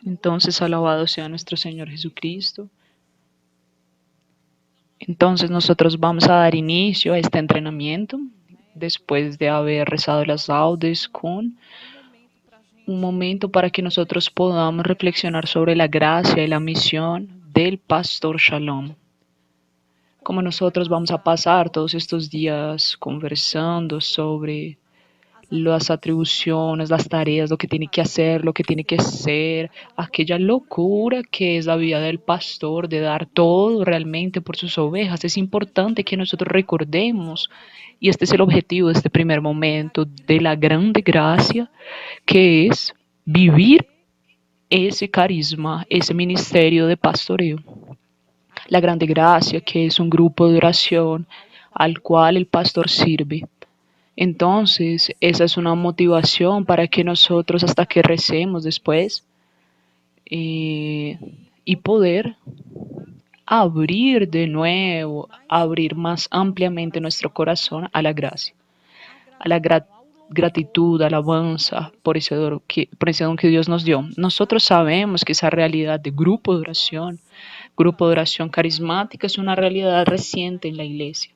Entonces, alabado sea nuestro Señor Jesucristo. Entonces, nosotros vamos a dar inicio a este entrenamiento después de haber rezado las laudes con un momento para que nosotros podamos reflexionar sobre la gracia y la misión del Pastor Shalom. Como nosotros vamos a pasar todos estos días conversando sobre las atribuciones, las tareas, lo que tiene que hacer, lo que tiene que ser, aquella locura que es la vida del pastor de dar todo realmente por sus ovejas. Es importante que nosotros recordemos, y este es el objetivo de este primer momento, de la grande gracia, que es vivir ese carisma, ese ministerio de pastoreo. La grande gracia, que es un grupo de oración al cual el pastor sirve. Entonces, esa es una motivación para que nosotros, hasta que recemos después, eh, y poder abrir de nuevo, abrir más ampliamente nuestro corazón a la gracia, a la gratitud, alabanza por ese don que Dios nos dio. Nosotros sabemos que esa realidad de grupo de oración carismática, es una realidad reciente en la iglesia.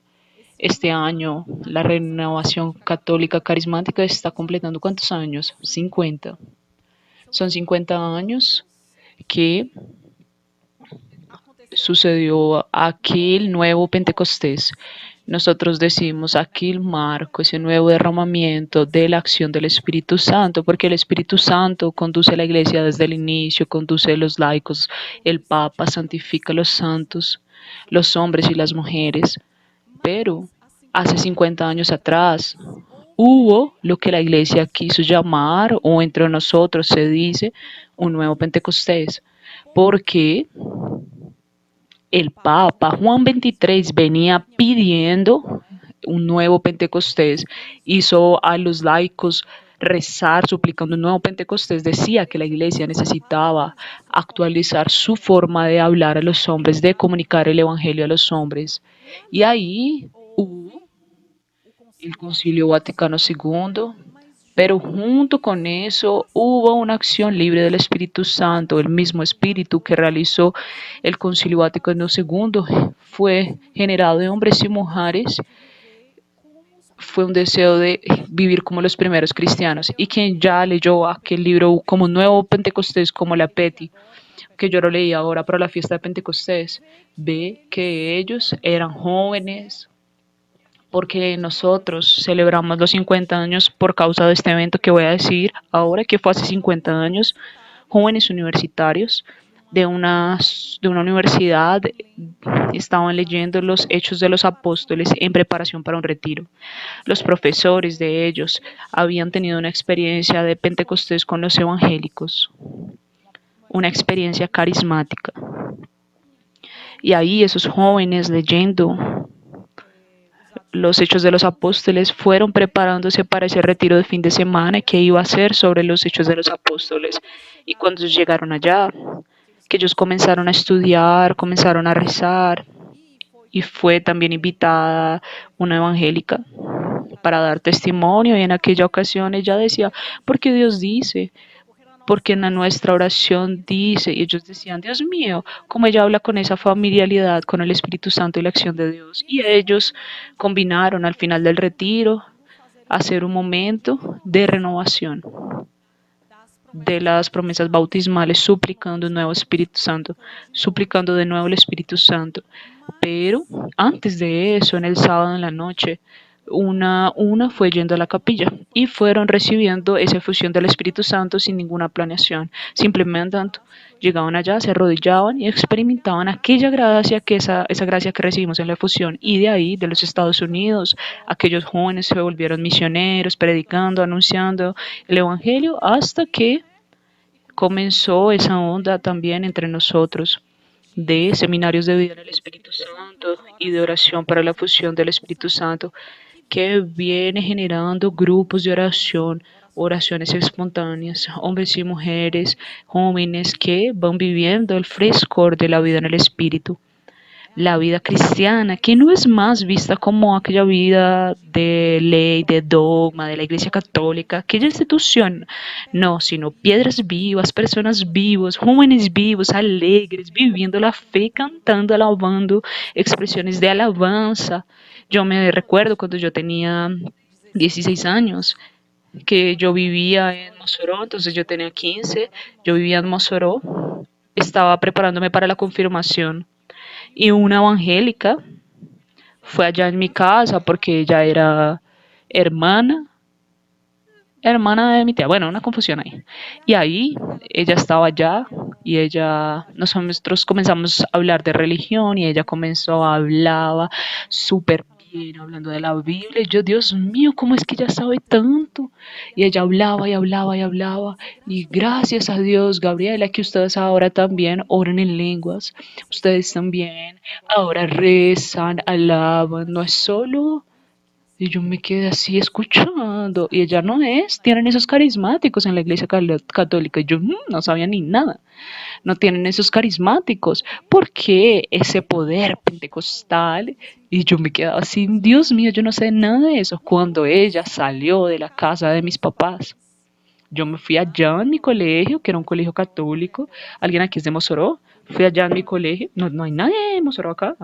Este año, la renovación católica carismática está completando ¿cuántos años? 50. Son 50 años que sucedió aquel nuevo Pentecostés. Nosotros decimos aquel marco, ese nuevo derramamiento de la acción del Espíritu Santo, porque el Espíritu Santo conduce a la iglesia desde el inicio, conduce a los laicos, el Papa santifica a los santos, los hombres y las mujeres. Pero hace 50 años atrás hubo lo que la iglesia quiso llamar, o entre nosotros se dice, un nuevo Pentecostés, porque el Papa Juan XXIII venía pidiendo un nuevo Pentecostés, hizo a los laicos rezar suplicando un nuevo Pentecostés, decía que la iglesia necesitaba actualizar su forma de hablar a los hombres, de comunicar el Evangelio a los hombres. Y ahí hubo el Concilio Vaticano II, pero junto con eso hubo una acción libre del Espíritu Santo, el mismo Espíritu que realizó el Concilio Vaticano II fue generado de hombres y mujeres, fue un deseo de vivir como los primeros cristianos. Y quien ya leyó aquel libro como Nuevo Pentecostés, como la Peti, que yo lo leí ahora para la fiesta de Pentecostés, ve que ellos eran jóvenes, porque nosotros celebramos los 50 años por causa de este evento que voy a decir ahora, que fue hace 50 años, jóvenes universitarios de una universidad estaban leyendo los Hechos de los Apóstoles en preparación para un retiro. Los profesores de ellos habían tenido una experiencia de Pentecostés con los evangélicos, una experiencia carismática. Y ahí esos jóvenes leyendo los Hechos de los Apóstoles fueron preparándose para ese retiro de fin de semana que iba a ser sobre los Hechos de los Apóstoles. Y cuando llegaron allá, que ellos comenzaron a estudiar, comenzaron a rezar, y fue también invitada una evangélica para dar testimonio, y en aquella ocasión ella decía, porque Dios dice, porque en la nuestra oración dice, y ellos decían, Dios mío, como ella habla con esa familiaridad con el Espíritu Santo y la acción de Dios. Y ellos combinaron al final del retiro hacer un momento de renovación de las promesas bautismales, suplicando un nuevo Espíritu Santo, suplicando de nuevo el Espíritu Santo. Pero antes de eso, en el sábado en la noche, una fue yendo a la capilla y fueron recibiendo esa efusión del Espíritu Santo sin ninguna planeación. Simplemente llegaban allá, se arrodillaban y experimentaban aquella gracia, esa gracia que recibimos en la efusión. Y de ahí, de los Estados Unidos, aquellos jóvenes se volvieron misioneros, predicando, anunciando el Evangelio, hasta que comenzó esa onda también entre nosotros de seminarios de vida en el Espíritu Santo y de oración para la fusión del Espíritu Santo, que viene generando grupos de oración, oraciones espontáneas, hombres y mujeres, jóvenes que van viviendo el frescor de la vida en el Espíritu. la vida cristiana, que no es más vista como aquella vida de ley, de dogma, de la Iglesia Católica, aquella institución, no, sino piedras vivas, personas vivos, jóvenes vivos, alegres, viviendo la fe, cantando, alabando, expresiones de alabanza. Yo me recuerdo cuando yo tenía 16 años, que yo vivía en Mossoró, entonces yo tenía 15, yo vivía en Mossoró, estaba preparándome para la confirmación y una evangélica fue allá en mi casa porque ella era hermana, hermana de mi tía, bueno, una confusión ahí. Y ahí ella estaba allá y nosotros comenzamos a hablar de religión y ella comenzó a hablar súper bien, hablando de la Biblia. Y yo, Dios mío, ¿cómo es que ella sabe tanto? Y ella hablaba y hablaba y hablaba. Y gracias a Dios, Gabriela, que ustedes ahora también oran en lenguas. Ustedes también ahora rezan, alaban. No es solo y yo me quedé así escuchando. Y ella no es, tienen esos carismáticos en la iglesia católica. Y yo no sabía ni nada. No tienen esos carismáticos. ¿Por qué ese poder pentecostal? Y yo me quedaba así, Dios mío, yo no sé nada de eso. Cuando ella salió de la casa de mis papás, yo me fui allá en mi colegio, que era un colegio católico. ¿Alguien aquí es de Mossoró? Fui allá en mi colegio. No, no hay nadie de Mossoró acá.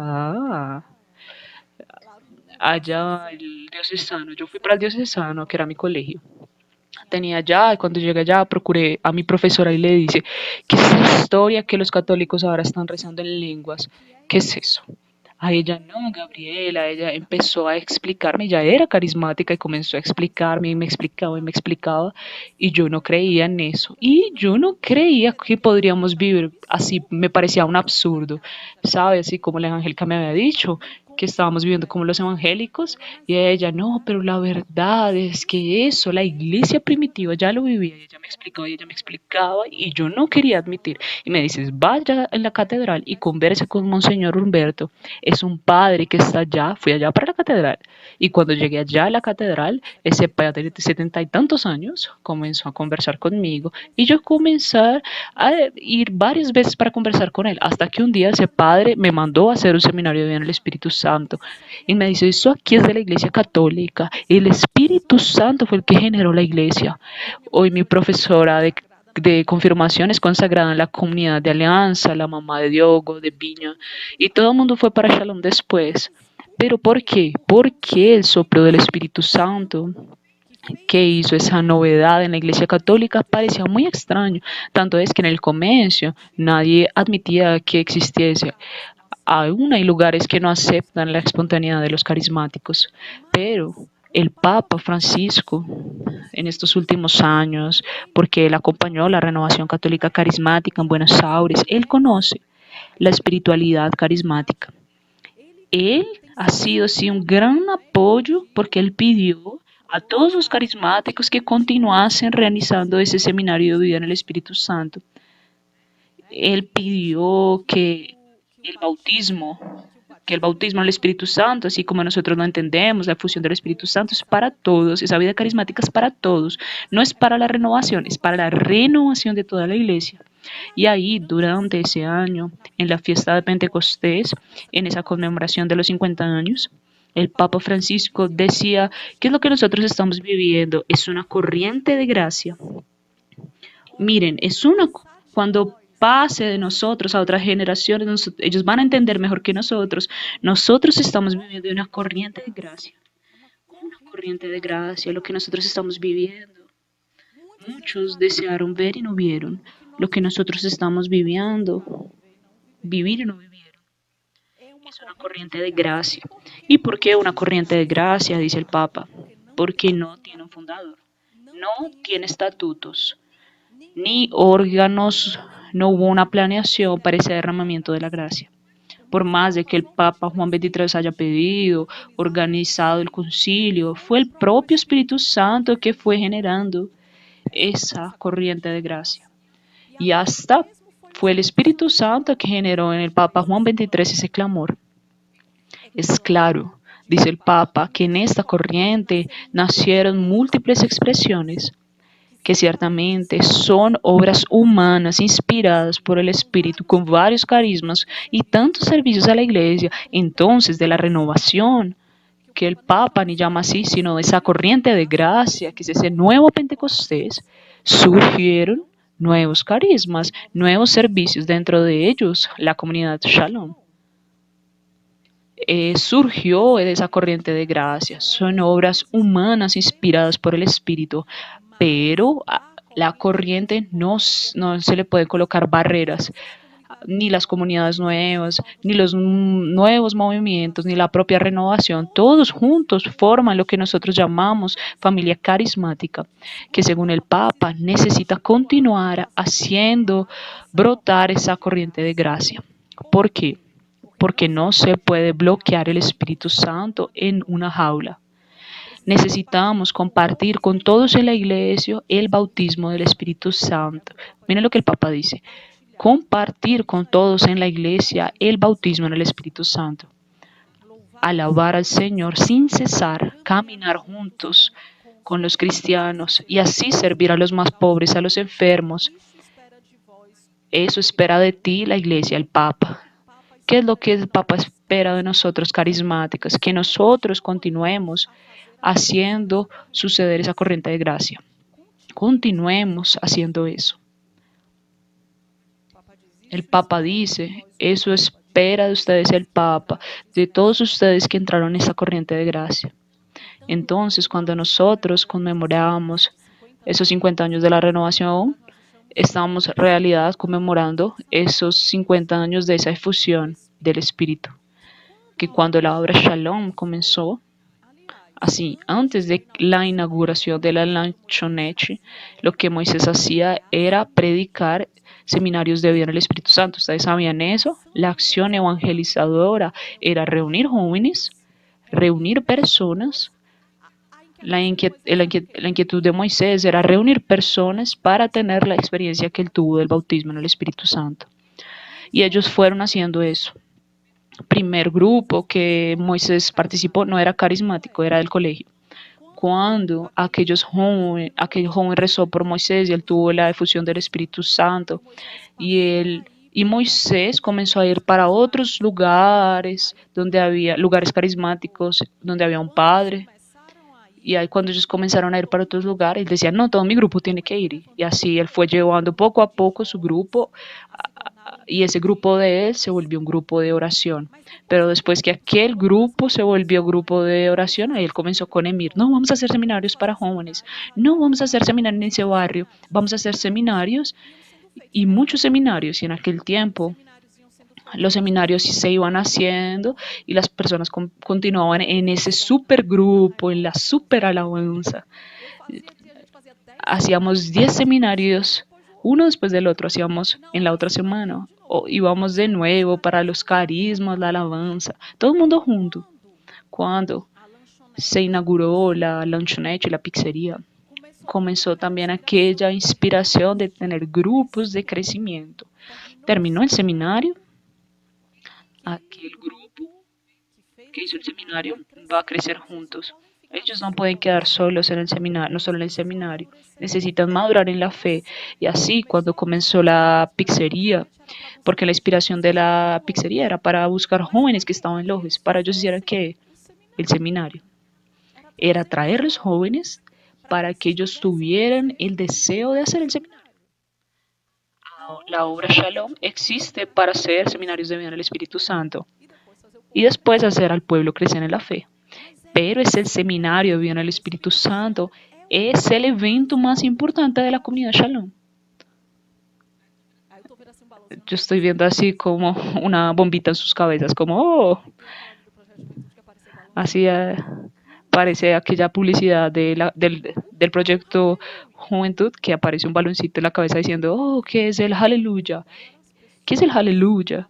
Allá el diocesano. Yo fui para el diocesano, que era mi colegio. Tenía allá, y cuando llegué allá, procuré a mi profesora y le dice, ¿qué es esa historia que los católicos ahora están rezando en lenguas? ¿Qué es eso? A ella no, Gabriela, ella empezó a explicarme, ya era carismática y comenzó a explicarme y me explicaba y yo no creía en eso y yo no creía que podríamos vivir así, me parecía un absurdo, ¿sabes? Así como la evangélica me había dicho que estábamos viviendo como los evangélicos y ella no, pero la verdad es que eso, la iglesia primitiva ya lo vivía y ella me explicaba y yo no quería admitir y me dices, vaya en la catedral y converse con Monseñor Humberto, es un padre que está allá, fui allá para la catedral y cuando llegué allá a la catedral, ese padre de 70 y tantos años comenzó a conversar conmigo y yo comencé a ir varias veces para conversar con él, hasta que un día ese padre me mandó a hacer un seminario de vida en el Espíritu Santo y me dice, eso aquí es de la iglesia católica, el Espíritu Santo fue el que generó la iglesia. Hoy mi profesora de confirmación es consagrada en la comunidad de Alianza, la mamá de Diogo, de Viña, y todo el mundo fue para Shalom después. ¿Pero por qué? Porque el soplo del Espíritu Santo que hizo esa novedad en la Iglesia Católica parecía muy extraño. Tanto es que en el comercio nadie admitía que existiese. Aún hay lugares que no aceptan la espontaneidad de los carismáticos, pero el Papa Francisco en estos últimos años, porque él acompañó la renovación católica carismática en Buenos Aires, él conoce la espiritualidad carismática. Él ha sido sí un gran apoyo porque él pidió a todos los carismáticos que continuasen realizando ese seminario de vida en el Espíritu Santo. Él pidió el bautismo, que el bautismo del Espíritu Santo, así como nosotros lo entendemos, la fusión del Espíritu Santo es para todos, esa vida carismática es para todos, no es para la renovación, es para la renovación de toda la iglesia. Y ahí, durante ese año, en la fiesta de Pentecostés, en esa conmemoración de los 50 años, el Papa Francisco decía, ¿qué es lo que nosotros estamos viviendo? Es una corriente de gracia. Miren, cuando pase de nosotros a otras generaciones, ellos van a entender mejor que nosotros. Nosotros estamos viviendo una corriente de gracia, una corriente de gracia, lo que nosotros estamos viviendo. Muchos desearon ver y no vieron lo que nosotros estamos viviendo, vivir y no vivieron. Es una corriente de gracia. ¿Y por qué una corriente de gracia? Dice el Papa. Porque no tiene un fundador, no tiene estatutos, ni órganos, no hubo una planeación para ese derramamiento de la gracia. Por más de que el Papa Juan XXIII haya pedido, organizado el concilio, fue el propio Espíritu Santo que fue generando esa corriente de gracia. Y hasta fue el Espíritu Santo que generó en el Papa Juan XXIII ese clamor. Es claro, dice el Papa, que en esta corriente nacieron múltiples expresiones que ciertamente son obras humanas inspiradas por el Espíritu con varios carismas y tantos servicios a la iglesia, entonces de la renovación que el Papa ni llama así, sino de esa corriente de gracia, que es ese nuevo Pentecostés, surgieron nuevos carismas, nuevos servicios dentro de ellos, la comunidad Shalom. Surgió de esa corriente de gracia, son obras humanas inspiradas por el Espíritu, pero a la corriente no se le puede colocar barreras, ni las comunidades nuevas, ni los nuevos movimientos, ni la propia renovación, todos juntos forman lo que nosotros llamamos familia carismática, que según el Papa necesita continuar haciendo brotar esa corriente de gracia. ¿Por qué? Porque no se puede bloquear el Espíritu Santo en una jaula. Necesitamos compartir con todos en la iglesia el bautismo del Espíritu Santo. Miren lo que el Papa dice: compartir con todos en la iglesia el bautismo en el Espíritu Santo, alabar al Señor sin cesar, caminar juntos con los cristianos y así servir a los más pobres, a los enfermos. Eso espera de ti la iglesia, el Papa. ¿Qué es lo que el Papa espera de nosotros carismáticos? Que nosotros continuemos haciendo suceder esa corriente de gracia. Continuemos haciendo eso. El Papa dice, eso espera de ustedes el Papa, de todos ustedes que entraron en esa corriente de gracia. Entonces, cuando nosotros conmemoramos esos 50 años de la renovación, estamos en realidad conmemorando esos 50 años de esa efusión del Espíritu. Que cuando la obra Shalom comenzó, así, antes de la inauguración de la lanchonete, lo que Moisés hacía era predicar seminarios de vida en el Espíritu Santo. ¿Ustedes sabían eso? La acción evangelizadora era reunir jóvenes, reunir personas. La inquietud de Moisés era reunir personas para tener la experiencia que él tuvo del bautismo en el Espíritu Santo. Y ellos fueron haciendo eso. Primer grupo que Moisés participó no era carismático, era del colegio. Cuando aquel joven rezó por Moisés y él tuvo la efusión del Espíritu Santo y Moisés comenzó a ir para otros lugares donde había lugares carismáticos, donde había un padre. Y ahí cuando ellos comenzaron a ir para otros lugares, él decía, no, todo mi grupo tiene que ir. Y así él fue llevando poco a poco su grupo y ese grupo de él se volvió un grupo de oración. Pero después que aquel grupo se volvió grupo de oración, ahí él comenzó con Emir, no, vamos a hacer seminarios para jóvenes, no vamos a hacer seminarios en ese barrio, vamos a hacer seminarios y muchos seminarios. Y en aquel tiempo los seminarios se iban haciendo y las personas continuaban en ese supergrupo, en la super alabanza. Hacíamos 10 seminarios, uno después del otro, hacíamos en la otra semana. O íbamos de nuevo para los carismas, la alabanza, todo el mundo junto. Cuando se inauguró la lanchonete y la pizzería, comenzó también aquella inspiración de tener grupos de crecimiento. Terminó el seminario, aquel grupo que hizo el seminario va a crecer juntos. Ellos no pueden quedar solos en el seminario, no solo en el seminario, necesitan madurar en la fe. Y así, cuando comenzó la pizzería, porque la inspiración de la pizzería era para buscar jóvenes que estaban lejos, para ellos hicieran que el seminario era traer los jóvenes para que ellos tuvieran el deseo de hacer el seminario. La obra Shalom existe para hacer seminarios de vida en el Espíritu Santo y después hacer al pueblo crecer en la fe. Pero es el seminario de vida en el Espíritu Santo, es el evento más importante de la comunidad Shalom. Yo estoy viendo así como una bombita en sus cabezas, como, oh, así parece aquella publicidad del proyecto Juventud que aparece un baloncito en la cabeza diciendo, oh, ¿qué es el aleluya? ¿Qué es el aleluya?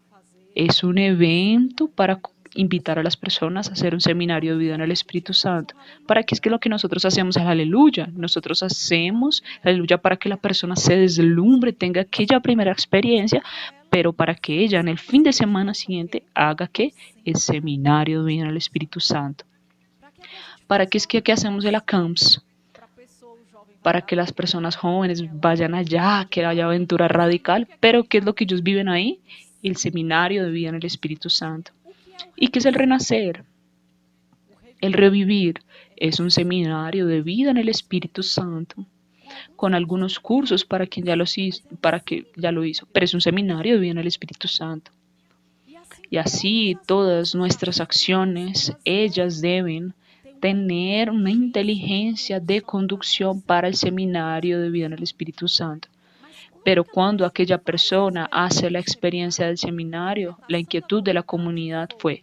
Es un evento para invitar a las personas a hacer un seminario de vida en el Espíritu Santo. ¿Para qué es que lo que nosotros hacemos es aleluya? Nosotros hacemos aleluya para que la persona se deslumbre, tenga aquella primera experiencia, pero para que ella en el fin de semana siguiente haga que el seminario de vida en el Espíritu Santo. ¿Para qué es que hacemos el ACAMS? para que las personas jóvenes vayan allá, que haya aventura radical, pero ¿qué es lo que ellos viven ahí? El seminario de vida en el Espíritu Santo. ¿Y qué es el renacer? El revivir es un seminario de vida en el Espíritu Santo, con algunos cursos para quien ya los hizo, para que ya lo hizo, pero es un seminario de vida en el Espíritu Santo. Y así todas nuestras acciones, ellas deben tener una inteligencia de conducción para el seminario de vida en el Espíritu Santo. Pero cuando aquella persona hace la experiencia del seminario, la inquietud de la comunidad fue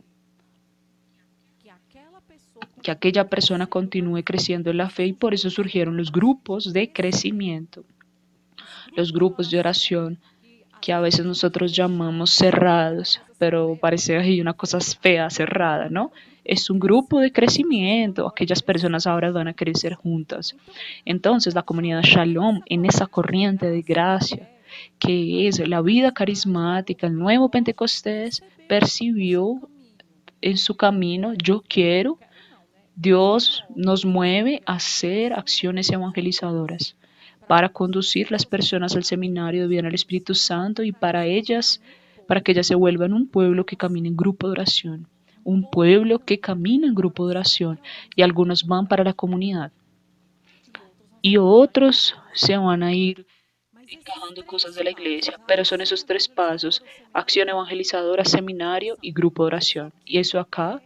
que aquella persona continúe creciendo en la fe y por eso surgieron los grupos de crecimiento, los grupos de oración que a veces nosotros llamamos cerrados, pero parece ahí una cosa fea, cerrada, ¿no? Es un grupo de crecimiento, aquellas personas ahora van a crecer juntas. Entonces la comunidad Shalom en esa corriente de gracia que es la vida carismática, el nuevo Pentecostés, percibió en su camino, yo quiero, Dios nos mueve a hacer acciones evangelizadoras para conducir las personas al seminario de vida en el Espíritu Santo y para que ellas se vuelvan un pueblo que camine en grupo de oración, un pueblo que camina en grupo de oración y algunos van para la comunidad y otros se van a ir encajando cosas de la iglesia, pero son esos tres pasos: acción evangelizadora, seminario y grupo de oración. Y eso acá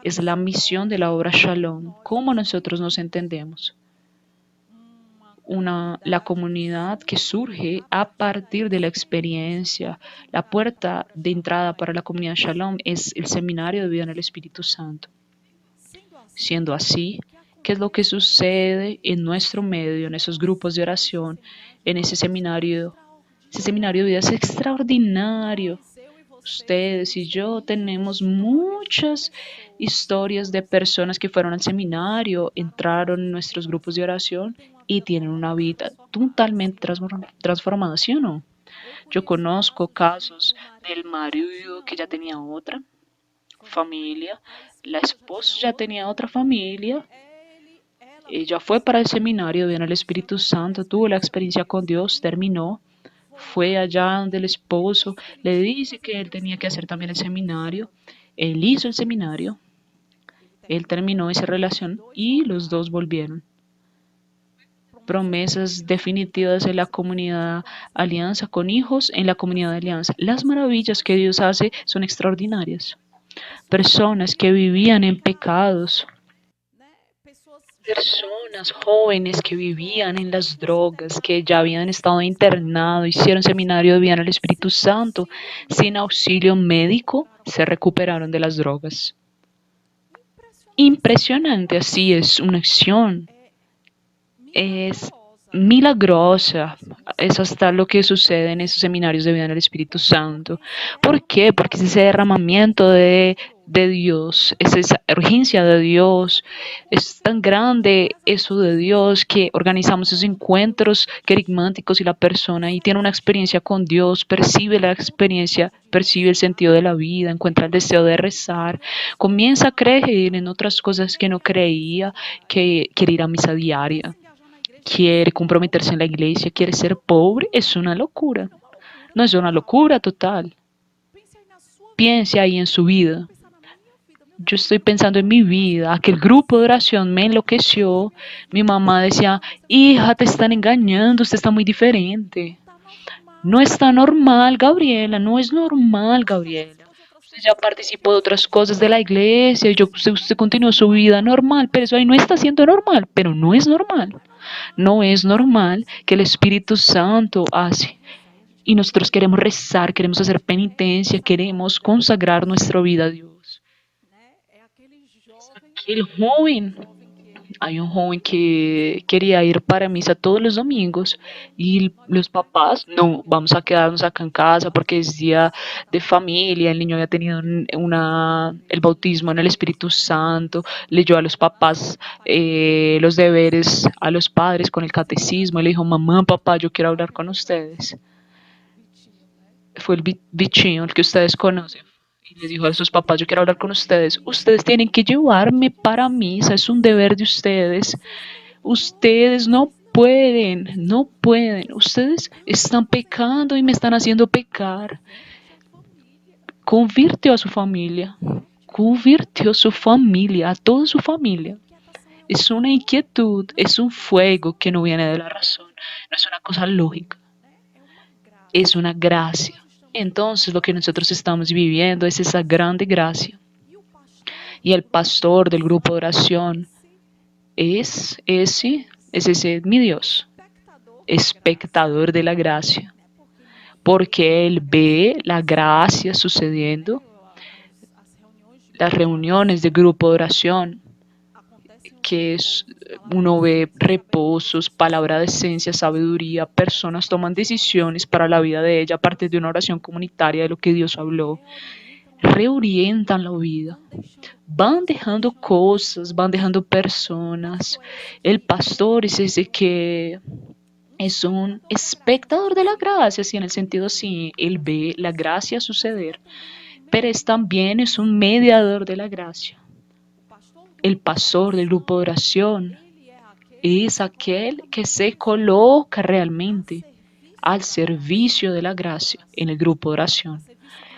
es la misión de la obra Shalom. ¿Cómo nosotros nos entendemos? La comunidad que surge a partir de la experiencia. La puerta de entrada para la comunidad Shalom es el seminario de vida en el Espíritu Santo. Siendo así, ¿qué es lo que sucede en nuestro medio, en esos grupos de oración, en ese seminario? Ese seminario de vida es extraordinario. Ustedes y yo tenemos muchas historias de personas que fueron al seminario, entraron en nuestros grupos de oración y tienen una vida totalmente transformada, ¿sí o no? Yo conozco casos del marido que ya tenía otra familia, la esposa ya tenía otra familia, ella fue para el seminario, vino el Espíritu Santo, tuvo la experiencia con Dios, terminó, fue allá donde el esposo le dice que él tenía que hacer también el seminario, él hizo el seminario, él terminó esa relación y los dos volvieron. Promesas definitivas en la comunidad Alianza, con hijos en la comunidad Alianza. Las maravillas que Dios hace son extraordinarias. Personas que vivían en pecados, personas jóvenes que vivían en las drogas, que ya habían estado internados, hicieron seminario de vida en el Espíritu Santo, sin auxilio médico, se recuperaron de las drogas. Impresionante, así es una acción. Es milagrosa. Es hasta lo que sucede en esos seminarios de vida en el Espíritu Santo. ¿Por qué? Porque es ese derramamiento de Dios, es esa urgencia de Dios, es tan grande eso de Dios que organizamos esos encuentros querigmáticos y la persona y tiene una experiencia con Dios, percibe la experiencia, percibe el sentido de la vida, encuentra el deseo de rezar, comienza a creer en otras cosas que no creía, que quiere ir a misa diaria, quiere comprometerse en la iglesia, quiere ser pobre, es una locura. No es una locura total. Piense ahí en su vida. Yo estoy pensando en mi vida, aquel grupo de oración me enloqueció. Mi mamá decía, hija, te están engañando, usted está muy diferente. No está normal, Gabriela, no es normal, Gabriela. Usted ya participó de otras cosas de la iglesia, usted continuó su vida normal, pero eso ahí no está siendo normal, pero no es normal. No es normal que el Espíritu Santo hace. Y nosotros queremos rezar, queremos hacer penitencia, queremos consagrar nuestra vida a Dios. Aquel joven, hay un joven que quería ir para misa todos los domingos y los papás, no, vamos a quedarnos acá en casa porque es día de familia, el niño había tenido el bautismo en el Espíritu Santo, leyó a los papás los deberes a los padres con el catecismo y le dijo, mamá, papá, yo quiero hablar con ustedes. Fue el bichín, el que ustedes conocen. Y les dijo a sus papás, yo quiero hablar con ustedes. Ustedes tienen que llevarme para misa, es un deber de ustedes. Ustedes no pueden, no pueden. Ustedes están pecando y me están haciendo pecar. Convirtió a su familia. Convirtió a su familia, a toda su familia. Es una inquietud, es un fuego que no viene de la razón, no es una cosa lógica, es una gracia. Entonces lo que nosotros estamos viviendo es esa grande gracia. Y el pastor del grupo de oración es ese mi Dios, espectador de la gracia, porque él ve la gracia sucediendo, las reuniones de grupo de oración, que es, uno ve reposos, palabra de esencia, sabiduría, personas toman decisiones para la vida de ella a partir de una oración comunitaria de lo que Dios habló, reorientan la vida, van dejando cosas, van dejando personas. El pastor es ese que es un espectador de la gracia, sí, en el sentido sí, él ve la gracia suceder, pero es también es un mediador de la gracia. El pastor del grupo de oración es aquel que se coloca realmente al servicio de la gracia en el grupo de oración,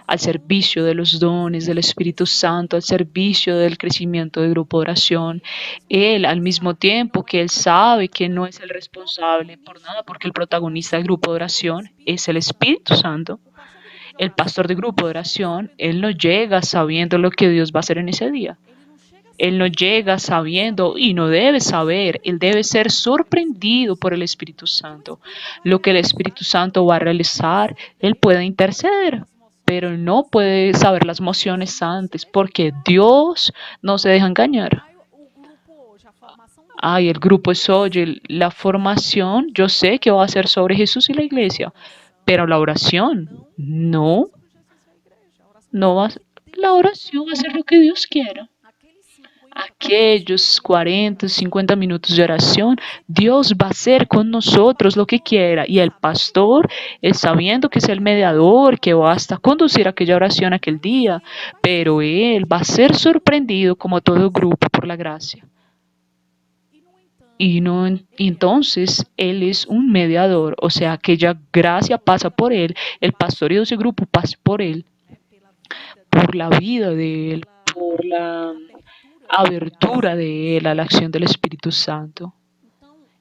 al servicio de los dones del Espíritu Santo, al servicio del crecimiento del grupo de oración. Él, al mismo tiempo que él sabe que no es el responsable por nada, porque el protagonista del grupo de oración es el Espíritu Santo. El pastor de grupo de oración, él no llega sabiendo lo que Dios va a hacer en ese día. Él no llega sabiendo y no debe saber, él debe ser sorprendido por el Espíritu Santo. Lo que el Espíritu Santo va a realizar, él puede interceder, pero no puede saber las mociones antes, porque Dios no se deja engañar. Ay, el grupo es hoy, la formación, yo sé que va a ser sobre Jesús y la iglesia, pero la oración, no, no va, la oración va a ser lo que Dios quiera. Aquellos 40, 50 minutos de oración, Dios va a hacer con nosotros lo que quiera. Y el pastor, él sabiendo que es el mediador, que va hasta conducir aquella oración aquel día, pero él va a ser sorprendido como todo grupo por la gracia. Y no, entonces él es un mediador, o sea, aquella gracia pasa por él, el pastor y ese grupo pasa por él, por la vida de él, por la abertura de él a la acción del Espíritu Santo.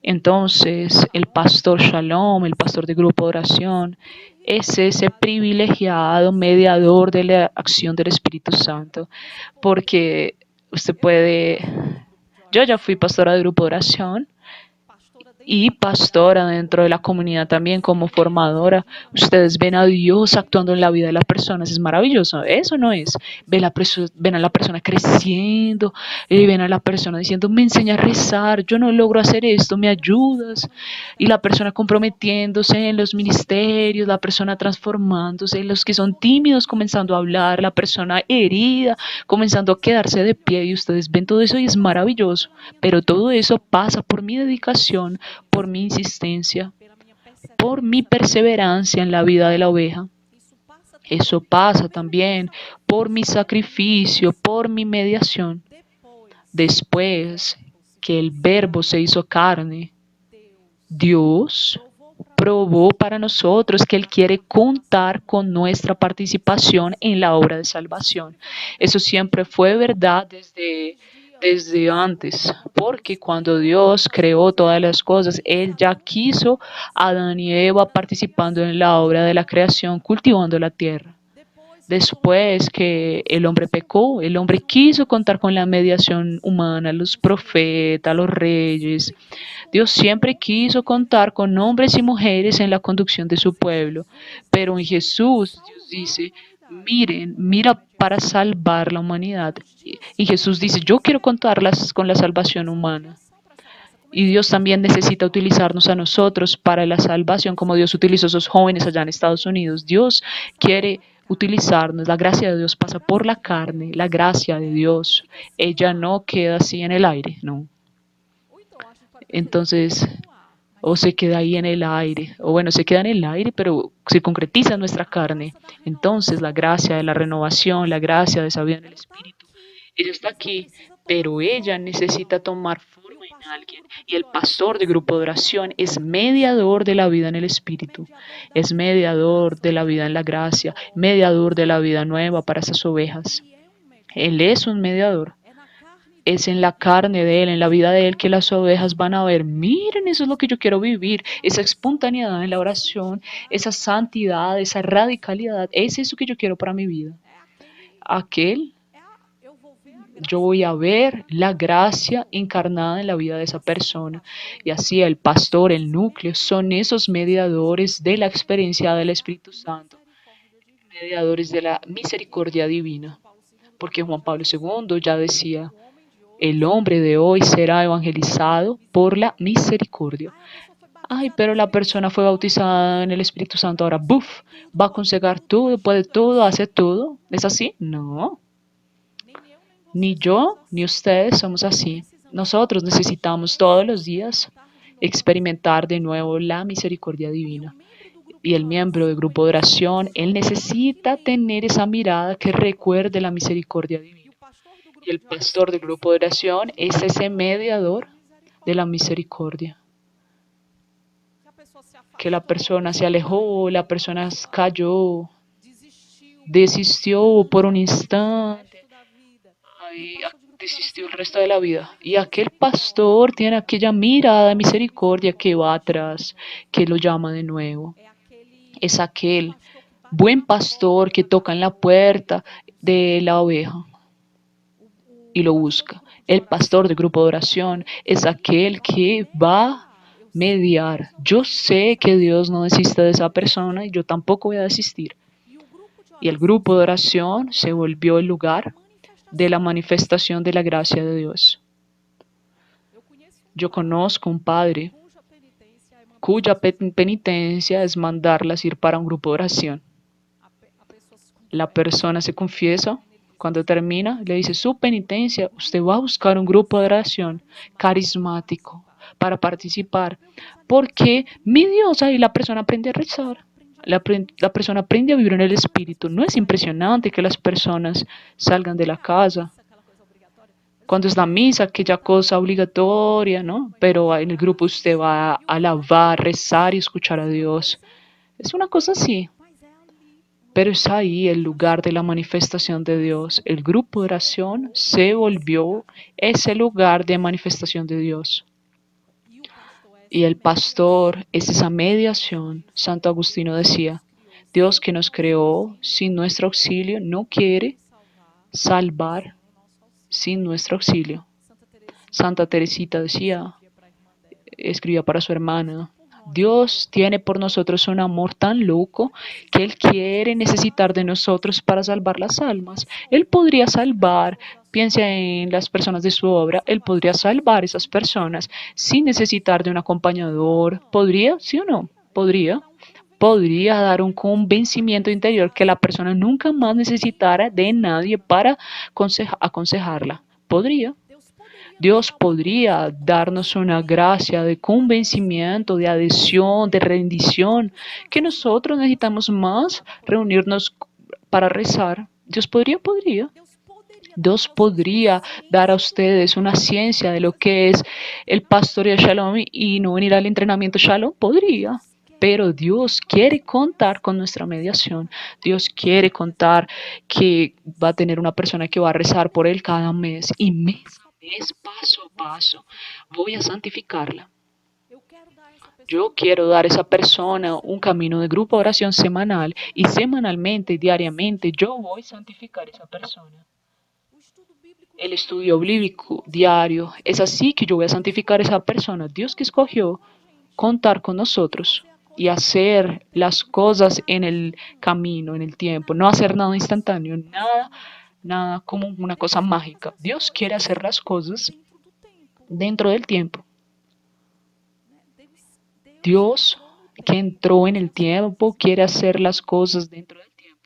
Entonces, el pastor Shalom, el pastor de grupo de oración, es ese privilegiado mediador de la acción del Espíritu Santo, porque usted puede, yo ya fui pastora de grupo de oración y pastora dentro de la comunidad también como formadora. Ustedes ven a Dios actuando en la vida de las personas, es maravilloso. Eso no es. Ven a la persona creciendo, ven a la persona diciendo, me enseña a rezar, yo no logro hacer esto, me ayudas. Y la persona comprometiéndose en los ministerios, la persona transformándose, los que son tímidos comenzando a hablar, la persona herida comenzando a quedarse de pie y ustedes ven todo eso y es maravilloso. Pero todo eso pasa por mi dedicación, por mi insistencia, por mi perseverancia en la vida de la oveja. Eso pasa también por mi sacrificio, por mi mediación. Después que el verbo se hizo carne, Dios probó para nosotros que Él quiere contar con nuestra participación en la obra de salvación. Eso siempre fue verdad desde antes, porque cuando Dios creó todas las cosas, Él ya quiso a Adán y Eva participando en la obra de la creación, cultivando la tierra. Después que el hombre pecó, el hombre quiso contar con la mediación humana, los profetas, los reyes. Dios siempre quiso contar con hombres y mujeres en la conducción de su pueblo. Pero en Jesús, Dios dice, miren, mira para salvar la humanidad. Y Jesús dice, yo quiero contarlas con la salvación humana. Y Dios también necesita utilizarnos a nosotros para la salvación, como Dios utilizó a esos jóvenes allá en Estados Unidos. Dios quiere utilizarnos. La gracia de Dios pasa por la carne, la gracia de Dios. Ella no queda así en el aire, no. Entonces, o se queda ahí en el aire, o bueno, se queda en el aire, pero se concretiza en nuestra carne. Entonces, la gracia de la renovación, la gracia de esa vida en el Espíritu, ella está aquí, pero ella necesita tomar forma. alguien. Y el pastor de grupo de oración es mediador de la vida en el Espíritu, es mediador de la vida en la gracia, mediador de la vida nueva para esas ovejas. Él es un mediador. Es en la carne de Él, en la vida de Él, que las ovejas van a ver, miren, eso es lo que yo quiero vivir, esa espontaneidad en la oración, esa santidad, esa radicalidad, es eso que yo quiero para mi vida. Aquel, yo voy a ver la gracia encarnada en la vida de esa persona. Y así el pastor, el núcleo, son esos mediadores de la experiencia del Espíritu Santo, mediadores de la misericordia divina. Porque Juan Pablo II ya decía, el hombre de hoy será evangelizado por la misericordia. Ay, pero la persona fue bautizada en el Espíritu Santo, ahora, ¡buf! Va a conseguir todo, puede todo, hace todo. ¿Es así? No. Ni yo ni ustedes somos así. Nosotros necesitamos todos los días experimentar de nuevo la misericordia divina. Y el miembro del grupo de oración, él necesita tener esa mirada que recuerde la misericordia divina. Y el pastor del grupo de oración es ese mediador de la misericordia. Que la persona se alejó, la persona cayó, desistió por un instante, ay, desistió el resto de la vida. Y aquel pastor tiene aquella mirada de misericordia que va atrás, que lo llama de nuevo. Es aquel buen pastor que toca en la puerta de la oveja y lo busca. El pastor del grupo de oración es aquel que va a mediar. Yo sé que Dios no desiste de esa persona y yo tampoco voy a desistir. Y el grupo de oración se volvió el lugar de la manifestación de la gracia de Dios. Yo conozco un padre cuya penitencia es mandarlas ir para un grupo de oración. La persona se confiesa, cuando termina, le dice su penitencia, usted va a buscar un grupo de oración carismático para participar, porque mi Dios, ahí la persona aprende a rezar, la persona aprende a vivir en el Espíritu. No es impresionante que las personas salgan de la casa cuando es la misa, aquella cosa obligatoria, ¿no? Pero en el grupo usted va a alabar, rezar y escuchar a Dios. Es una cosa así. Pero es ahí el lugar de la manifestación de Dios. El grupo de oración se volvió ese lugar de manifestación de Dios. Y el pastor es esa mediación. Santo Agustino decía, Dios que nos creó sin nuestro auxilio no quiere salvar sin nuestro auxilio. Santa Teresita decía, escribía para su hermana, Dios tiene por nosotros un amor tan loco que Él quiere necesitar de nosotros para salvar las almas. Él podría salvar, piensa en las personas de su obra, Él podría salvar esas personas sin necesitar de un acompañador. ¿Podría? ¿Sí o no? Podría. Podría dar un convencimiento interior que la persona nunca más necesitara de nadie para aconsejarla. Podría. Dios podría darnos una gracia de convencimiento, de adhesión, de rendición, que nosotros necesitamos más reunirnos para rezar. Dios podría. Dios podría dar a ustedes una ciencia de lo que es el pastorear Shalom y no venir al entrenamiento Shalom. Podría. Pero Dios quiere contar con nuestra mediación. Dios quiere contar que va a tener una persona que va a rezar por él cada mes y mes a mes, paso a paso. Voy a santificarla. Yo quiero dar a esa persona un camino de grupo de oración semanal y semanalmente, diariamente, yo voy a santificar a esa persona. El estudio bíblico diario, es así que yo voy a santificar a esa persona. Dios que escogió contar con nosotros y hacer las cosas en el camino, en el tiempo, no hacer nada instantáneo, nada como una cosa mágica. Dios quiere hacer las cosas dentro del tiempo. Dios que entró en el tiempo quiere hacer las cosas dentro del tiempo,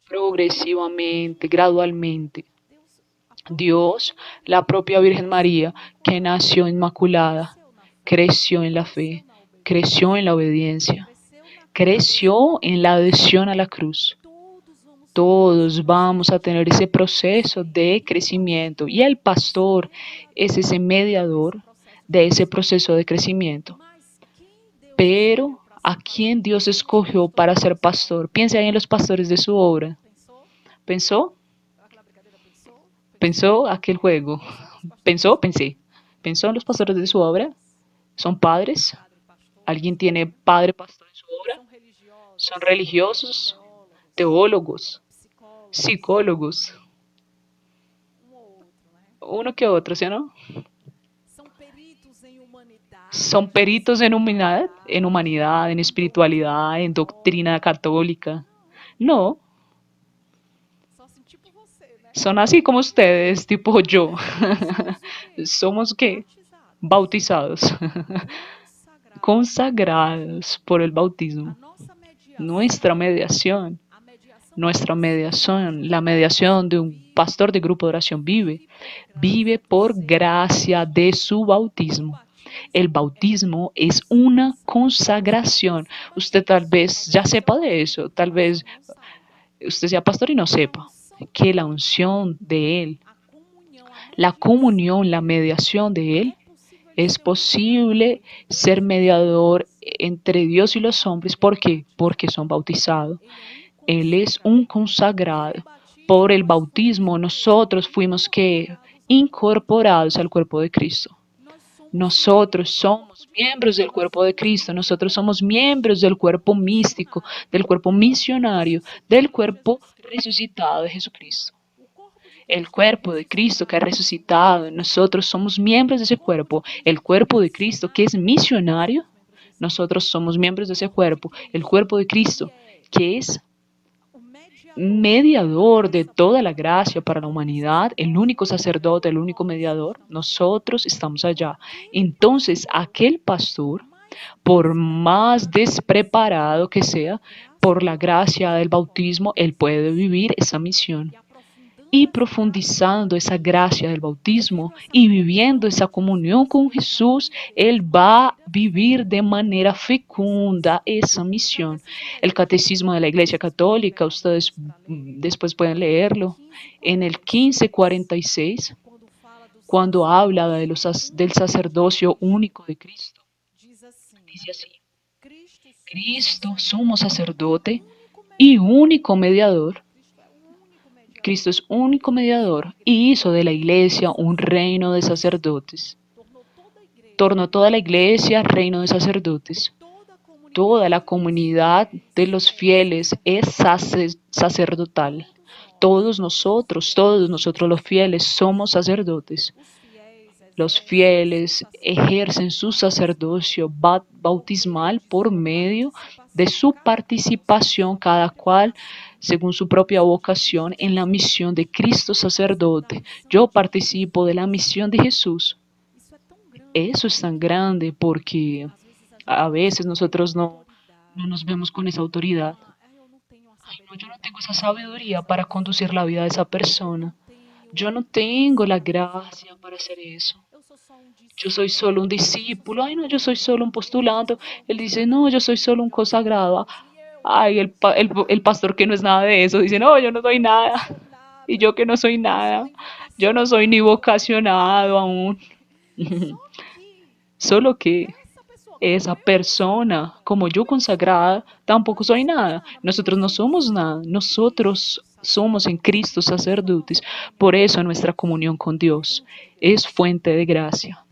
progresivamente, gradualmente. Dios, la propia Virgen María, que nació inmaculada, creció en la fe, creció en la obediencia, creció en la adhesión a la cruz. Todos vamos a tener ese proceso de crecimiento y el pastor es ese mediador de ese proceso de crecimiento. Pero ¿a quién Dios escogió para ser pastor? Piense ahí en los pastores de su obra. ¿Pensó? ¿Pensó aquel juego? ¿Pensó? Pensé. ¿Pensó en los pastores de su obra? ¿Son padres? ¿Alguien tiene padre pastor en su obra? ¿Son religiosos? ¿Teólogos? ¿Psicólogos? Uno que otro, ¿sí o no? ¿Son peritos en humanidad, en espiritualidad, en doctrina católica? No, son así como ustedes, tipo yo. ¿Somos qué? Bautizados, consagrados por el bautismo. Nuestra mediación, nuestra mediación, la mediación de un pastor de grupo de oración vive por gracia de su bautismo. El bautismo es una consagración. Usted tal vez ya sepa de eso, tal vez usted sea pastor y no sepa que la unción de Él, la comunión, la mediación de Él, es posible ser mediador entre Dios y los hombres. ¿Por qué? Porque son bautizados. Él es un consagrado. Por el bautismo nosotros fuimos que incorporados al cuerpo de Cristo. Nosotros somos miembros del cuerpo de Cristo, nosotros somos miembros del cuerpo místico, del cuerpo misionario, del cuerpo resucitado de Jesucristo. El cuerpo de Cristo que ha resucitado, nosotros somos miembros de ese cuerpo. El cuerpo de Cristo que es misionario, nosotros somos miembros de ese cuerpo. El cuerpo de Cristo que es mediador de toda la gracia para la humanidad, el único sacerdote, el único mediador, nosotros estamos allá. Entonces, aquel pastor, por más despreparado que sea, por la gracia del bautismo, él puede vivir esa misión y profundizando esa gracia del bautismo y viviendo esa comunión con Jesús, Él va a vivir de manera fecunda esa misión. El Catecismo de la Iglesia Católica, ustedes después pueden leerlo, en el 1546, cuando habla de del sacerdocio único de Cristo, dice así: Cristo, sumo sacerdote y único mediador. Cristo es único mediador y hizo de la iglesia un reino de sacerdotes. Tornó toda la iglesia reino de sacerdotes. Toda la comunidad de los fieles es sacerdotal. Todos nosotros los fieles somos sacerdotes. Los fieles ejercen su sacerdocio bautismal por medio de su participación, cada cual según su propia vocación, en la misión de Cristo sacerdote. Yo participo de la misión de Jesús. Eso es tan grande porque a veces nosotros no nos vemos con esa autoridad. Ay, no, yo no tengo esa sabiduría para conducir la vida de esa persona. Yo no tengo la gracia para hacer eso. Yo soy solo un discípulo. Ay, no, yo soy solo un postulante. Él dice, no, yo soy solo un consagrado. Ay, el pastor que no es nada de eso dice, no, yo no soy nada. Y yo que no soy nada. Yo no soy ni vocacionado aún. Solo que esa persona, como yo consagrada, tampoco soy nada. Nosotros no somos nada. Nosotros somos en Cristo sacerdotes. Por eso nuestra comunión con Dios es fuente de gracia.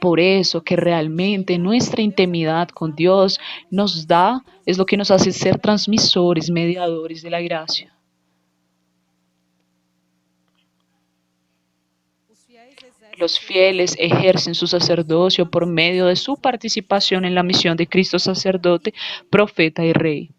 Por eso que realmente nuestra intimidad con Dios nos da, es lo que nos hace ser transmisores, mediadores de la gracia. Los fieles ejercen su sacerdocio por medio de su participación en la misión de Cristo sacerdote, profeta y rey.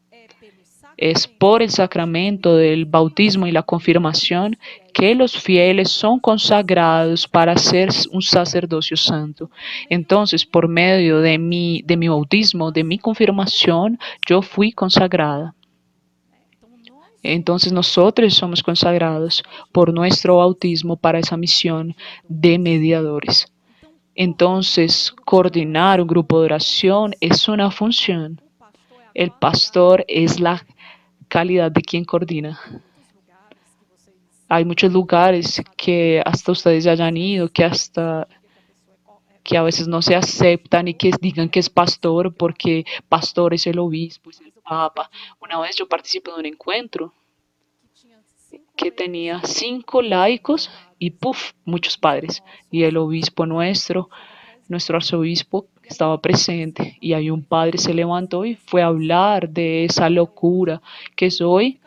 Es por el sacramento del bautismo y la confirmación que los fieles son consagrados para ser un sacerdocio santo. Entonces, por medio de mi bautismo, de mi confirmación, yo fui consagrada. Entonces nosotros somos consagrados por nuestro bautismo para esa misión de mediadores. Entonces, coordinar un grupo de oración es una función. El pastor es la calidad de quien coordina. Hay muchos lugares que hasta ustedes ya hayan ido, que a veces no se aceptan y que digan que es pastor porque pastor es el obispo, es el papa. Una vez yo participé de un encuentro que tenía 5 laicos y puff, muchos padres. Y el obispo nuestro arzobispo, estaba presente y ahí un padre se levantó y fue a hablar de esa locura que es hoy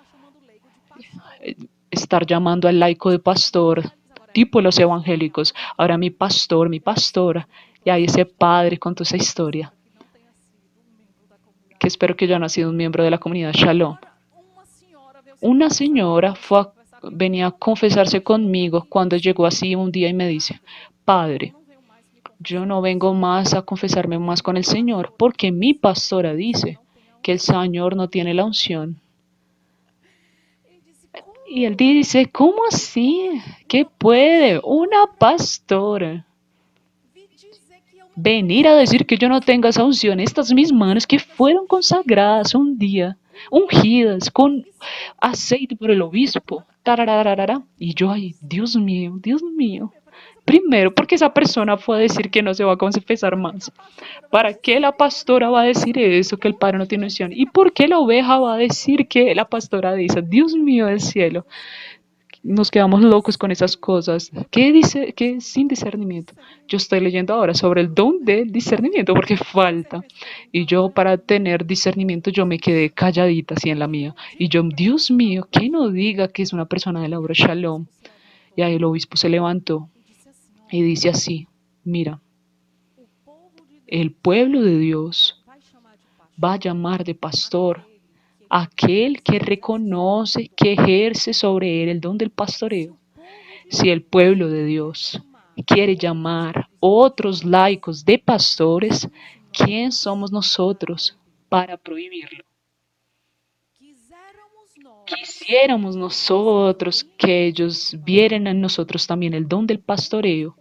estar llamando al laico de pastor, tipo los evangélicos. Ahora mi pastor, mi pastora. Y ahí ese padre contó esa historia, que espero que ya no ha sido un miembro de la comunidad Shalom. Una señora venía a confesarse conmigo cuando llegó así un día y me dice, padre, yo no vengo más a confesarme más con el Señor porque mi pastora dice que el Señor no tiene la unción. Y él dice, ¿cómo así? ¿Qué puede una pastora venir a decir que yo no tengo esa unción? Estas mis manos que fueron consagradas un día, ungidas con aceite por el obispo. Tarararara. Y yo, ay, Dios mío, Dios mío. Primero, porque esa persona fue a decir que no se va a confesar más. ¿Para qué la pastora va a decir eso, que el padre no tiene unción? ¿Y por qué la oveja va a decir que la pastora dice? Dios mío del cielo, nos quedamos locos con esas cosas. ¿Qué dice? ¿Qué sin discernimiento? Yo estoy leyendo ahora sobre el don del discernimiento porque falta. Y yo para tener discernimiento yo me quedé calladita así en la mía. Y yo, Dios mío, que no diga que es una persona de la obra Shalom. Y ahí el obispo se levantó y dice así, mira, el pueblo de Dios va a llamar de pastor aquel que reconoce, que ejerce sobre él el don del pastoreo. Si el pueblo de Dios quiere llamar otros laicos de pastores, ¿quién somos nosotros para prohibirlo? Quisiéramos nosotros que ellos vieran en nosotros también el don del pastoreo,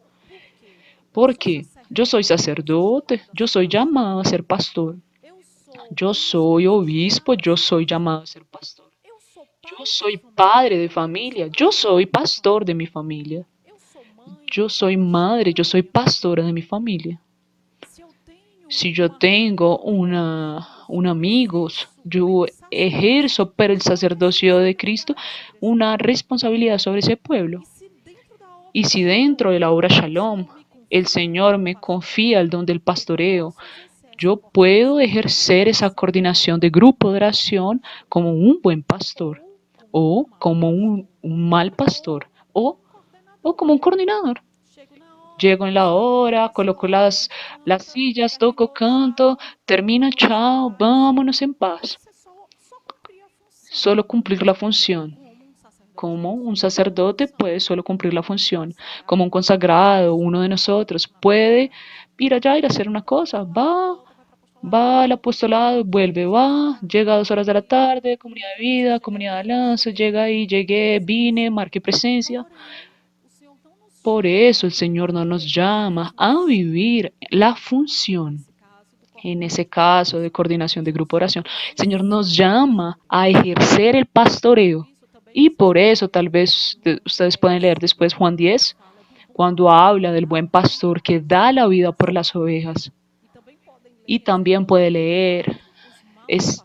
porque yo soy sacerdote, yo soy llamado a ser pastor, yo soy obispo, yo soy llamado a ser pastor. Yo soy padre de familia, yo soy pastor de mi familia. Yo soy madre, yo soy pastora de mi familia. Si yo tengo un amigos, yo ejerzo por el sacerdocio de Cristo una responsabilidad sobre ese pueblo. Y si dentro de la obra Shalom el Señor me confía el don del pastoreo, yo puedo ejercer esa coordinación de grupo de oración como un buen pastor, o como un mal pastor, o como un coordinador. Llego en la hora, coloco las sillas, toco, canto, termina, chao, vámonos en paz. Solo cumplir la función. Como un sacerdote puede solo cumplir la función. Como un consagrado, uno de nosotros, puede ir allá, ir a hacer una cosa. Va al apostolado, vuelve, va, llega a 2 horas de la tarde, comunidad de vida, comunidad de alianza, llega ahí, llegué, vine, marqué presencia. Por eso el Señor no nos llama a vivir la función. En ese caso de coordinación de grupo de oración, el Señor nos llama a ejercer el pastoreo. Y por eso tal vez ustedes pueden leer después Juan 10, cuando habla del buen pastor que da la vida por las ovejas. Y también puede leer es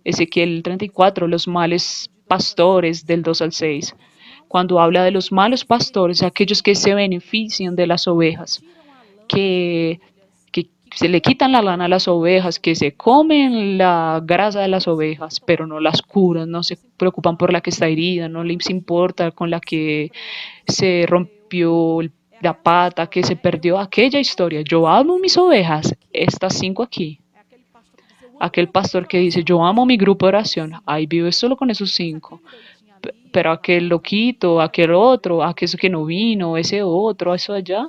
Ezequiel 34, los males pastores del 2 al 6, cuando habla de los malos pastores, aquellos que se benefician de las ovejas, que, que se le quitan la lana a las ovejas, que se comen la grasa de las ovejas, pero no las curan, no se preocupan por la que está herida, no les importa con la que se rompió la pata, que se perdió aquella historia. Yo amo mis ovejas, estas 5 aquí. Aquel pastor que dice, yo amo mi grupo de oración, ahí vive solo con esos 5. Pero aquel loquito, aquel otro, aquel que no vino, ese otro, eso allá,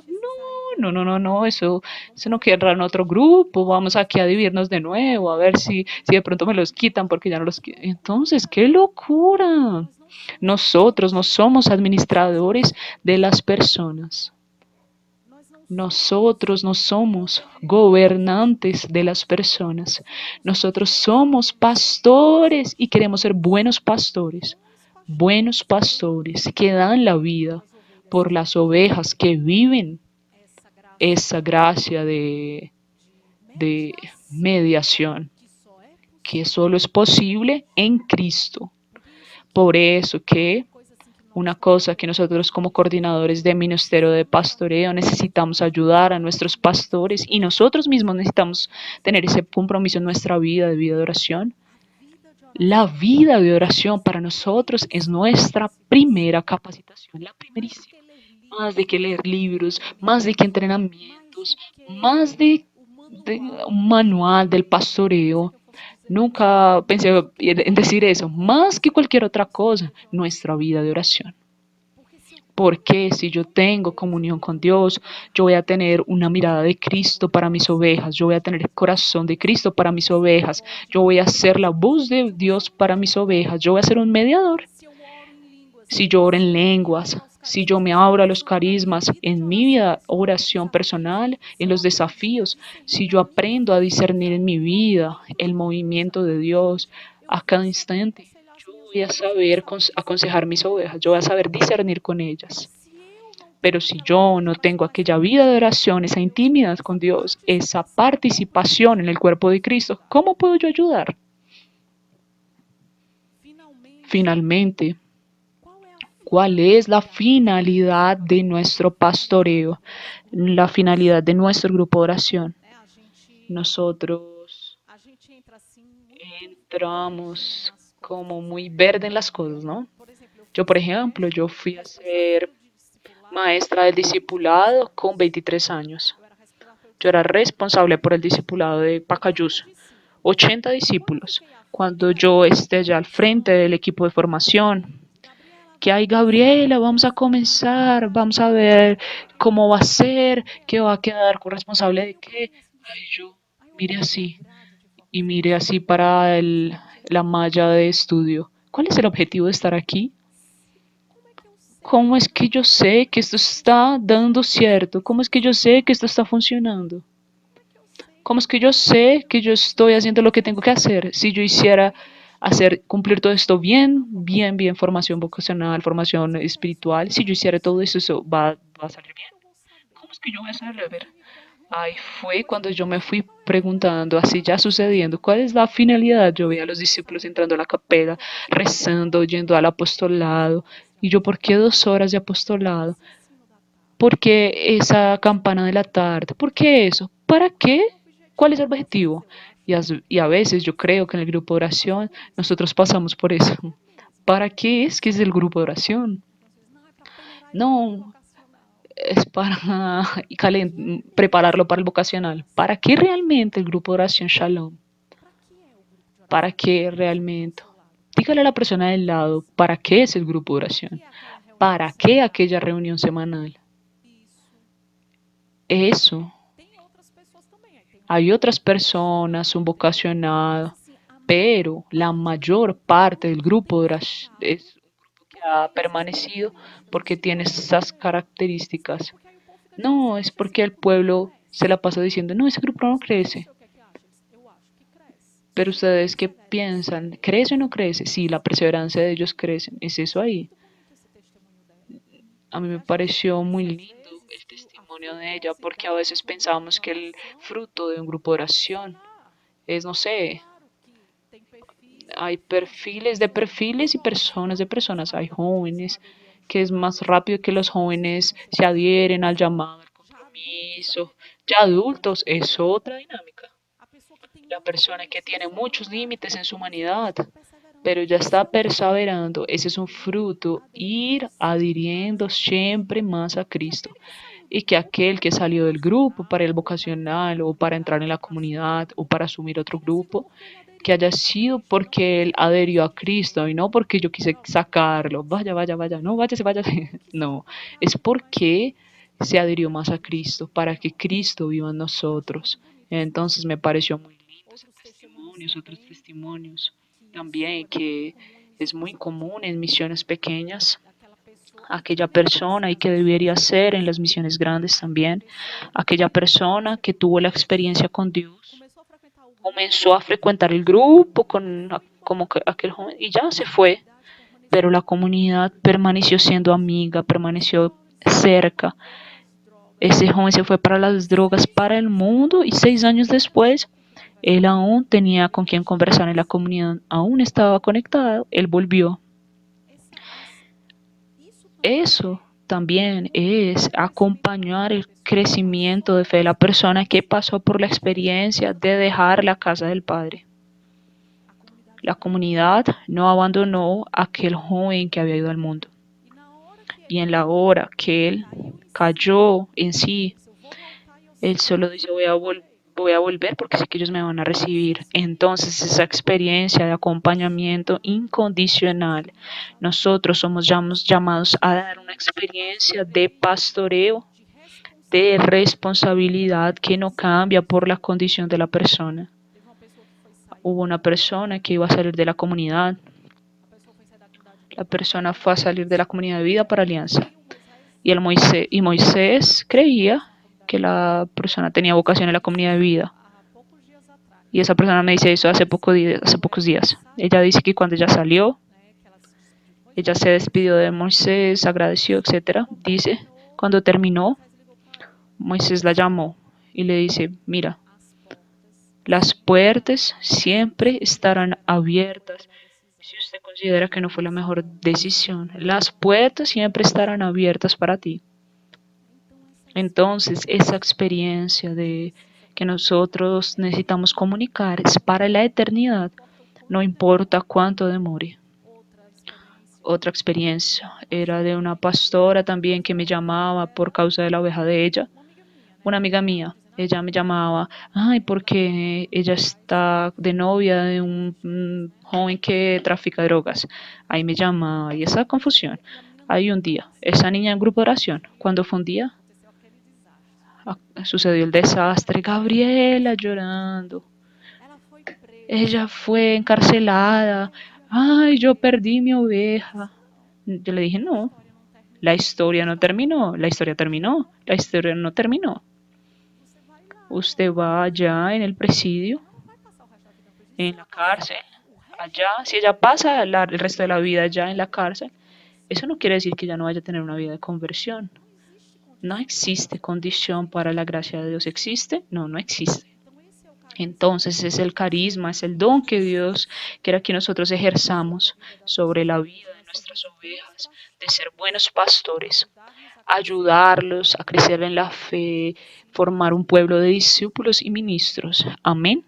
no, eso no queda en otro grupo, vamos aquí a dividirnos de nuevo, a ver si de pronto me los quitan porque ya no los quitan. Entonces, qué locura. Nosotros no somos administradores de las personas. Nosotros no somos gobernantes de las personas. Nosotros somos pastores y queremos ser buenos pastores. Buenos pastores que dan la vida por las ovejas que viven esa gracia de mediación que solo es posible en Cristo. Por eso que una cosa que nosotros como coordinadores de ministerio de pastoreo necesitamos ayudar a nuestros pastores y nosotros mismos necesitamos tener ese compromiso en nuestra vida de vida de oración. La vida de oración para nosotros es nuestra primera capacitación, la primerísima. Más de que leer libros, más de que entrenamientos, más de un manual del pastoreo. Nunca pensé en decir eso, más que cualquier otra cosa, nuestra vida de oración. Porque si yo tengo comunión con Dios, yo voy a tener una mirada de Cristo para mis ovejas, yo voy a tener el corazón de Cristo para mis ovejas, yo voy a ser la voz de Dios para mis ovejas, yo voy a ser un mediador. Si yo oro en lenguas, si yo me abro a los carismas en mi vida, oración personal, en los desafíos, si yo aprendo a discernir en mi vida el movimiento de Dios a cada instante, yo voy a saber aconsejar mis ovejas, yo voy a saber discernir con ellas. Pero si yo no tengo aquella vida de oración, esa intimidad con Dios, esa participación en el cuerpo de Cristo, ¿cómo puedo yo ayudar? Finalmente, ¿cuál es la finalidad de nuestro pastoreo? La finalidad de nuestro grupo de oración. Nosotros entramos como muy verde en las cosas, ¿no? Yo, por ejemplo, yo fui a ser maestra del discipulado con 23 años. Yo era responsable por el discipulado de Pacayuso, 80 discípulos. Cuando yo esté ya al frente del equipo de formación, que hay Gabriela, vamos a comenzar, vamos a ver cómo va a ser, qué va a quedar responsable de qué. Ay, yo mire así y mire así para la malla de estudio. ¿Cuál es el objetivo de estar aquí? ¿Cómo es que yo sé que esto está dando cierto? ¿Cómo es que yo sé que esto está funcionando? ¿Cómo es que yo sé que yo estoy haciendo lo que tengo que hacer? Si yo hiciera cumplir todo esto bien, formación vocacional, formación espiritual, si yo hiciera todo eso, eso va a salir bien. ¿Cómo es que yo voy a saber? Ahí fue cuando yo me fui preguntando, así ya sucediendo, ¿cuál es la finalidad? Yo veía a los discípulos entrando a la capela, rezando, yendo al apostolado. Y yo, ¿por qué 2 horas de apostolado? ¿Por qué esa campana de la tarde? ¿Por qué eso? ¿Para qué? ¿Cuál es el objetivo? Y a veces yo creo que en el grupo de oración nosotros pasamos por eso. ¿Para qué es que es el grupo de oración? No, es para prepararlo para el vocacional. ¿Para qué realmente el grupo de oración Shalom? ¿Para qué realmente? Dígale a la persona del lado, ¿para qué es el grupo de oración? ¿Para qué aquella reunión semanal? Eso. Hay otras personas, un vocacionado, pero la mayor parte del grupo de oración es un grupo que ha permanecido porque tiene esas características. No, es porque el pueblo se la pasa diciendo, no, ese grupo no crece. Pero ustedes qué piensan, ¿crece o no crece? Sí, la perseverancia de ellos crece. ¿Es eso ahí? A mí me pareció muy lindo el testimonio de ella porque a veces pensamos que el fruto de un grupo de oración es, no sé, hay perfiles y personas de personas. Hay jóvenes que es más rápido que los jóvenes se adhieren al llamado, al compromiso. Ya adultos es otra dinámica. La persona que tiene muchos límites en su humanidad, pero ya está perseverando. Ese es un fruto, ir adhiriendo siempre más a Cristo. Y que aquel que salió del grupo para el vocacional o para entrar en la comunidad o para asumir otro grupo, que haya sido porque él adherió a Cristo y no porque yo quise sacarlo. Vaya, no, váyase. No, es porque se adhirió más a Cristo, para que Cristo viva en nosotros. Entonces me pareció muy lindo ese testimonio, otros testimonios también que es muy común en misiones pequeñas, aquella persona y que debería ser en las misiones grandes también, aquella persona que tuvo la experiencia con Dios, comenzó a frecuentar el grupo con como que aquel joven y ya se fue, pero la comunidad permaneció siendo amiga, permaneció cerca. Ese joven se fue para las drogas, para el mundo y 6 años después él aún tenía con quien conversar en la comunidad, aún estaba conectado, él volvió. Eso también es acompañar el crecimiento de fe de la persona que pasó por la experiencia de dejar la casa del Padre. La comunidad no abandonó a aquel joven que había ido al mundo. Y en la hora que él cayó en sí, él solo dice voy a volver porque sé que ellos me van a recibir. Entonces esa experiencia de acompañamiento incondicional, nosotros somos llamados a dar una experiencia de pastoreo, de responsabilidad que no cambia por la condición de la persona. Hubo una persona que iba a salir de la comunidad. La persona fue a salir de la comunidad de vida para alianza. Y Moisés creía que la persona tenía vocación en la comunidad de vida. Y esa persona me dice eso hace pocos días. Ella dice que cuando ella salió, ella se despidió de Moisés, agradeció, etcétera. Dice, cuando terminó, Moisés la llamó y le dice, mira, las puertas siempre estarán abiertas. Si usted considera que no fue la mejor decisión, las puertas siempre estarán abiertas para ti. Entonces, esa experiencia de que nosotros necesitamos comunicar es para la eternidad, no importa cuánto demore. Otra experiencia era de una pastora también que me llamaba por causa de la oveja de ella, una amiga mía. Ella me llamaba, ay, porque ella está de novia de un joven que trafica drogas. Ahí me llamaba y esa confusión. Hay un día, esa niña en grupo de oración, cuando fue un día, sucedió el desastre, Gabriela llorando. Ella fue encarcelada. Ay, yo perdí mi oveja. Yo le dije, no, la historia no terminó, la historia terminó, la historia no terminó. Usted va allá en el presidio, en la cárcel, allá, si ella pasa el resto de la vida allá en la cárcel, eso no quiere decir que ella no vaya a tener una vida de conversión. No existe condición para la gracia de Dios. ¿Existe? No, no existe. Entonces es el carisma, es el don que Dios quiere que nosotros ejerzamos sobre la vida de nuestras ovejas, de ser buenos pastores, ayudarlos a crecer en la fe, formar un pueblo de discípulos y ministros. Amén.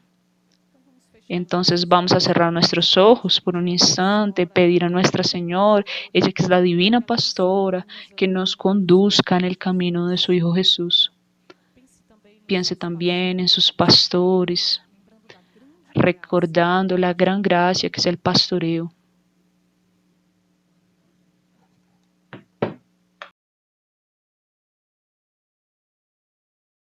Entonces vamos a cerrar nuestros ojos por un instante, pedir a Nuestra Señor, ella que es la divina pastora, que nos conduzca en el camino de su Hijo Jesús. Piense también en sus pastores, recordando la gran gracia que es el pastoreo.